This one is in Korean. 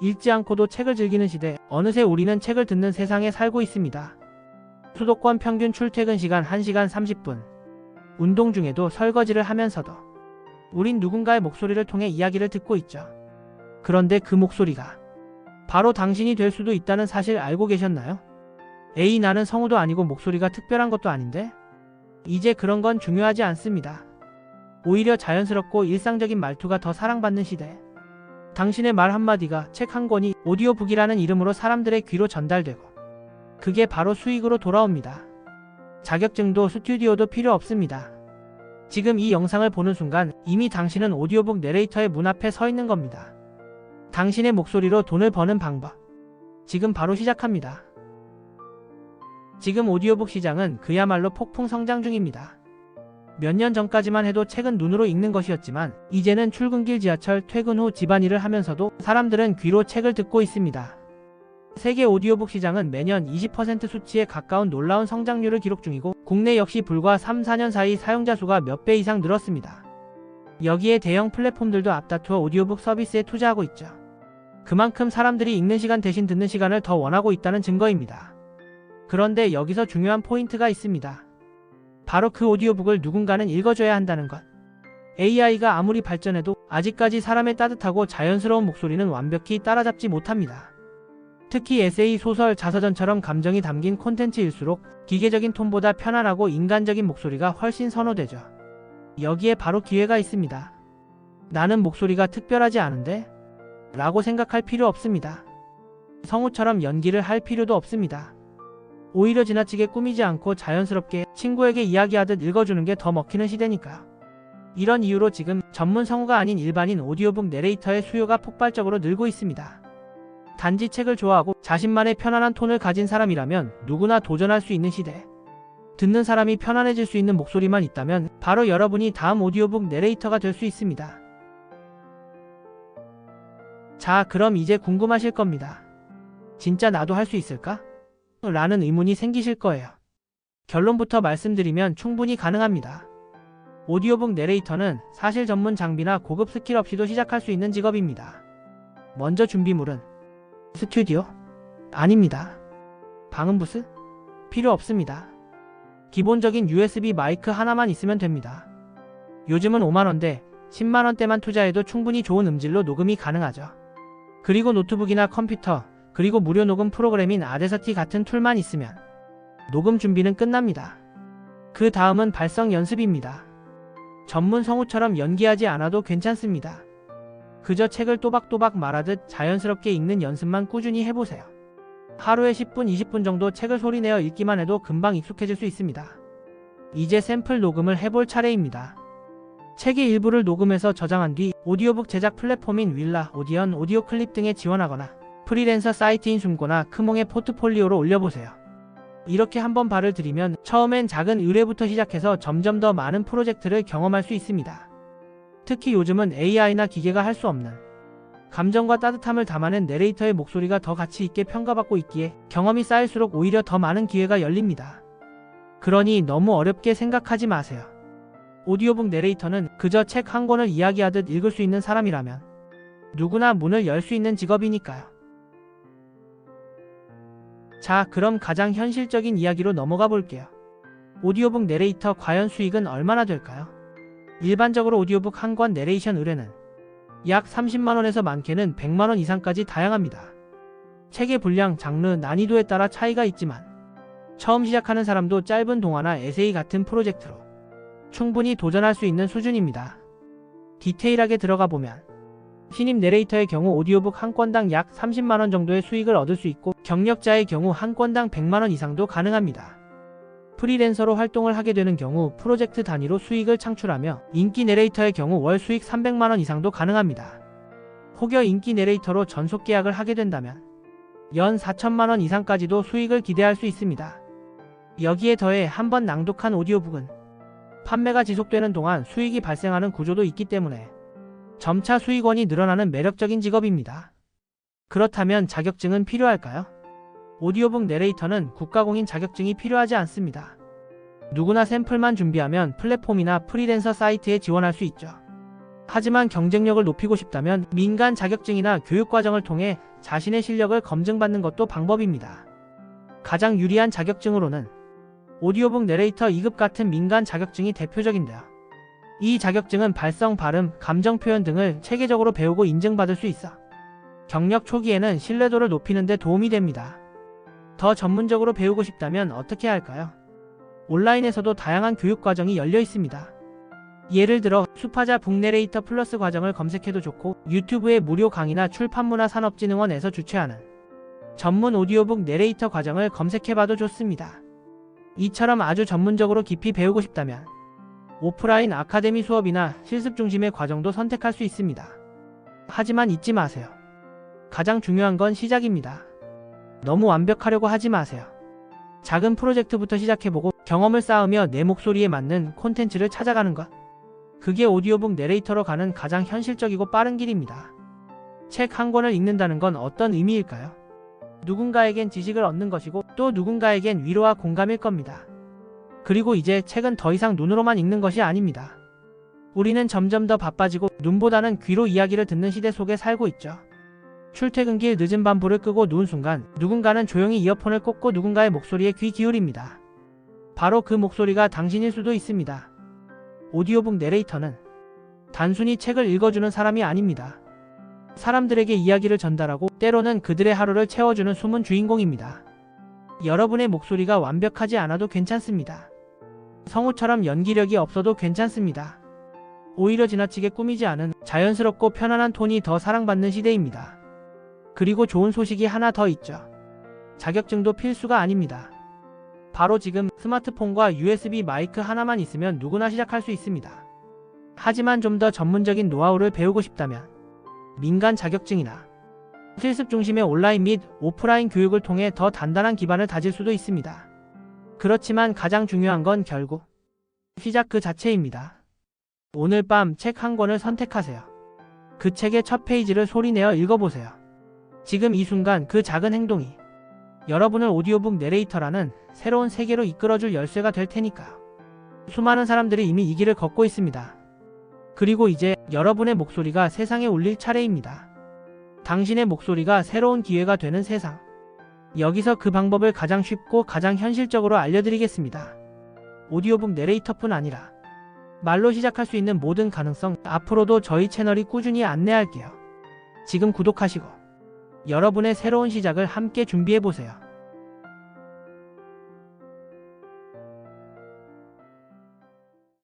읽지 않고도 책을 즐기는 시대, 어느새 우리는 책을 듣는 세상에 살고 있습니다. 수도권 평균 출퇴근 시간 1시간 30분. 운동 중에도 설거지를 하면서도 우린 누군가의 목소리를 통해 이야기를 듣고 있죠. 그런데 그 목소리가 바로 당신이 될 수도 있다는 사실 알고 계셨나요? 에이, 나는 성우도 아니고 목소리가 특별한 것도 아닌데? 이제 그런 건 중요하지 않습니다. 오히려 자연스럽고 일상적인 말투가 더 사랑받는 시대. 당신의 말 한마디가 책 한 권이 오디오북이라는 이름으로 사람들의 귀로 전달되고 그게 바로 수익으로 돌아옵니다. 자격증도 스튜디오도 필요 없습니다. 지금 이 영상을 보는 순간 이미 당신은 오디오북 내레이터의 문 앞에 서 있는 겁니다. 당신의 목소리로 돈을 버는 방법. 지금 바로 시작합니다. 지금 오디오북 시장은 그야말로 폭풍 성장 중입니다. 몇 년 전까지만 해도 책은 눈으로 읽는 것이었지만 이제는 출근길, 지하철, 퇴근 후 집안일을 하면서도 사람들은 귀로 책을 듣고 있습니다. 세계 오디오북 시장은 매년 20% 수치에 가까운 놀라운 성장률을 기록 중이고 국내 역시 불과 3-4년 사이 사용자 수가 몇 배 이상 늘었습니다. 여기에 대형 플랫폼들도 앞다투어 오디오북 서비스에 투자하고 있죠. 그만큼 사람들이 읽는 시간 대신 듣는 시간을 더 원하고 있다는 증거입니다. 그런데 여기서 중요한 포인트가 있습니다. 바로 그 오디오북을 누군가는 읽어줘야 한다는 것. AI가 아무리 발전해도 아직까지 사람의 따뜻하고 자연스러운 목소리는 완벽히 따라잡지 못합니다. 특히 에세이, 소설, 자서전처럼 감정이 담긴 콘텐츠일수록 기계적인 톤보다 편안하고 인간적인 목소리가 훨씬 선호되죠. 여기에 바로 기회가 있습니다. 나는 목소리가 특별하지 않은데? 라고 생각할 필요 없습니다. 성우처럼 연기를 할 필요도 없습니다. 오히려 지나치게 꾸미지 않고 자연스럽게 친구에게 이야기하듯 읽어주는 게 더 먹히는 시대니까요. 이런 이유로 지금 전문 성우가 아닌 일반인 오디오북 내레이터의 수요가 폭발적으로 늘고 있습니다. 단지 책을 좋아하고 자신만의 편안한 톤을 가진 사람이라면 누구나 도전할 수 있는 시대. 듣는 사람이 편안해질 수 있는 목소리만 있다면 바로 여러분이 다음 오디오북 내레이터가 될 수 있습니다. 자, 그럼 이제 궁금하실 겁니다. 진짜 나도 할 수 있을까? 라는 의문이 생기실 거예요. 결론부터 말씀드리면 충분히 가능합니다. 오디오북 내레이터는 사실 전문 장비나 고급 스킬 없이도 시작할 수 있는 직업입니다. 먼저 준비물은 스튜디오? 아닙니다. 방음 부스? 필요 없습니다. 기본적인 USB 마이크 하나만 있으면 됩니다. 요즘은 5만원대, 10만원대만 투자해도 충분히 좋은 음질로 녹음이 가능하죠. 그리고 노트북이나 컴퓨터, 그리고 무료 녹음 프로그램인 아데서티 같은 툴만 있으면 녹음 준비는 끝납니다. 그 다음은 발성 연습입니다. 전문 성우처럼 연기하지 않아도 괜찮습니다. 그저 책을 또박또박 말하듯 자연스럽게 읽는 연습만 꾸준히 해보세요. 하루에 10분, 20분 정도 책을 소리내어 읽기만 해도 금방 익숙해질 수 있습니다. 이제 샘플 녹음을 해볼 차례입니다. 책의 일부를 녹음해서 저장한 뒤 오디오북 제작 플랫폼인 윌라, 오디언, 오디오 클립 등에 지원하거나 프리랜서 사이트인 숨고나 크몽의 포트폴리오로 올려보세요. 이렇게 한번 발을 들이면 처음엔 작은 의뢰부터 시작해서 점점 더 많은 프로젝트를 경험할 수 있습니다. 특히 요즘은 AI나 기계가 할 수 없는 감정과 따뜻함을 담아낸 내레이터의 목소리가 더 가치 있게 평가받고 있기에 경험이 쌓일수록 오히려 더 많은 기회가 열립니다. 그러니 너무 어렵게 생각하지 마세요. 오디오북 내레이터는 그저 책 한 권을 이야기하듯 읽을 수 있는 사람이라면 누구나 문을 열 수 있는 직업이니까요. 자, 그럼 가장 현실적인 이야기로 넘어가 볼게요. 오디오북 내레이터 과연 수익은 얼마나 될까요? 일반적으로 오디오북 한 권 내레이션 의뢰는 약 30만원에서 많게는 100만원 이상까지 다양합니다. 책의 분량, 장르, 난이도에 따라 차이가 있지만 처음 시작하는 사람도 짧은 동화나 에세이 같은 프로젝트로 충분히 도전할 수 있는 수준입니다. 디테일하게 들어가 보면 신입 내레이터의 경우 오디오북 한 권당 약 30만원 정도의 수익을 얻을 수 있고 경력자의 경우 한 권당 100만원 이상도 가능합니다. 프리랜서로 활동을 하게 되는 경우 프로젝트 단위로 수익을 창출하며 인기 내레이터의 경우 월 수익 300만원 이상도 가능합니다. 혹여 인기 내레이터로 전속 계약을 하게 된다면 연 4천만원 이상까지도 수익을 기대할 수 있습니다. 여기에 더해 한 번 낭독한 오디오북은 판매가 지속되는 동안 수익이 발생하는 구조도 있기 때문에 점차 수익원이 늘어나는 매력적인 직업입니다. 그렇다면 자격증은 필요할까요? 오디오북 내레이터는 국가공인 자격증이 필요하지 않습니다. 누구나 샘플만 준비하면 플랫폼이나 프리랜서 사이트에 지원할 수 있죠. 하지만 경쟁력을 높이고 싶다면 민간 자격증이나 교육과정을 통해 자신의 실력을 검증받는 것도 방법입니다. 가장 유리한 자격증으로는 오디오북 내레이터 2급 같은 민간 자격증이 대표적인데요. 이 자격증은 발성, 발음, 감정 표현 등을 체계적으로 배우고 인증받을 수 있어 경력 초기에는 신뢰도를 높이는 데 도움이 됩니다. 더 전문적으로 배우고 싶다면 어떻게 할까요? 온라인에서도 다양한 교육과정이 열려 있습니다. 예를 들어 수파자 북내레이터 플러스 과정을 검색해도 좋고, 유튜브의 무료 강의나 출판문화산업진흥원에서 주최하는 전문 오디오북 내레이터 과정을 검색해봐도 좋습니다. 이처럼 아주 전문적으로 깊이 배우고 싶다면 오프라인 아카데미 수업이나 실습 중심의 과정도 선택할 수 있습니다. 하지만 잊지 마세요. 가장 중요한 건 시작입니다. 너무 완벽하려고 하지 마세요. 작은 프로젝트부터 시작해보고 경험을 쌓으며 내 목소리에 맞는 콘텐츠를 찾아가는 것. 그게 오디오북 내레이터로 가는 가장 현실적이고 빠른 길입니다. 책 한 권을 읽는다는 건 어떤 의미일까요? 누군가에겐 지식을 얻는 것이고 또 누군가에겐 위로와 공감일 겁니다. 그리고 이제 책은 더 이상 눈으로만 읽는 것이 아닙니다. 우리는 점점 더 바빠지고 눈보다는 귀로 이야기를 듣는 시대 속에 살고 있죠. 출퇴근길 늦은 밤 불을 끄고 누운 순간 누군가는 조용히 이어폰을 꽂고 누군가의 목소리에 귀 기울입니다. 바로 그 목소리가 당신일 수도 있습니다. 오디오북 내레이터는 단순히 책을 읽어주는 사람이 아닙니다. 사람들에게 이야기를 전달하고 때로는 그들의 하루를 채워주는 숨은 주인공입니다. 여러분의 목소리가 완벽하지 않아도 괜찮습니다. 성우처럼 연기력이 없어도 괜찮습니다. 오히려 지나치게 꾸미지 않은 자연스럽고 편안한 톤이 더 사랑받는 시대입니다. 그리고 좋은 소식이 하나 더 있죠. 자격증도 필수가 아닙니다. 바로 지금 스마트폰과 USB 마이크 하나만 있으면 누구나 시작할 수 있습니다. 하지만 좀 더 전문적인 노하우를 배우고 싶다면 민간 자격증이나 실습 중심의 온라인 및 오프라인 교육을 통해 더 단단한 기반을 다질 수도 있습니다. 그렇지만 가장 중요한 건 결국 시작 그 자체입니다. 오늘 밤 책 한 권을 선택하세요. 그 책의 첫 페이지를 소리내어 읽어보세요. 지금 이 순간 그 작은 행동이 여러분을 오디오북 내레이터라는 새로운 세계로 이끌어줄 열쇠가 될 테니까요. 수많은 사람들이 이미 이 길을 걷고 있습니다. 그리고 이제 여러분의 목소리가 세상에 울릴 차례입니다. 당신의 목소리가 새로운 기회가 되는 세상. 여기서 그 방법을 가장 쉽고 가장 현실적으로 알려드리겠습니다. 오디오북 내레이터뿐 아니라 말로 시작할 수 있는 모든 가능성, 앞으로도 저희 채널이 꾸준히 안내할게요. 지금 구독하시고 여러분의 새로운 시작을 함께 준비해보세요.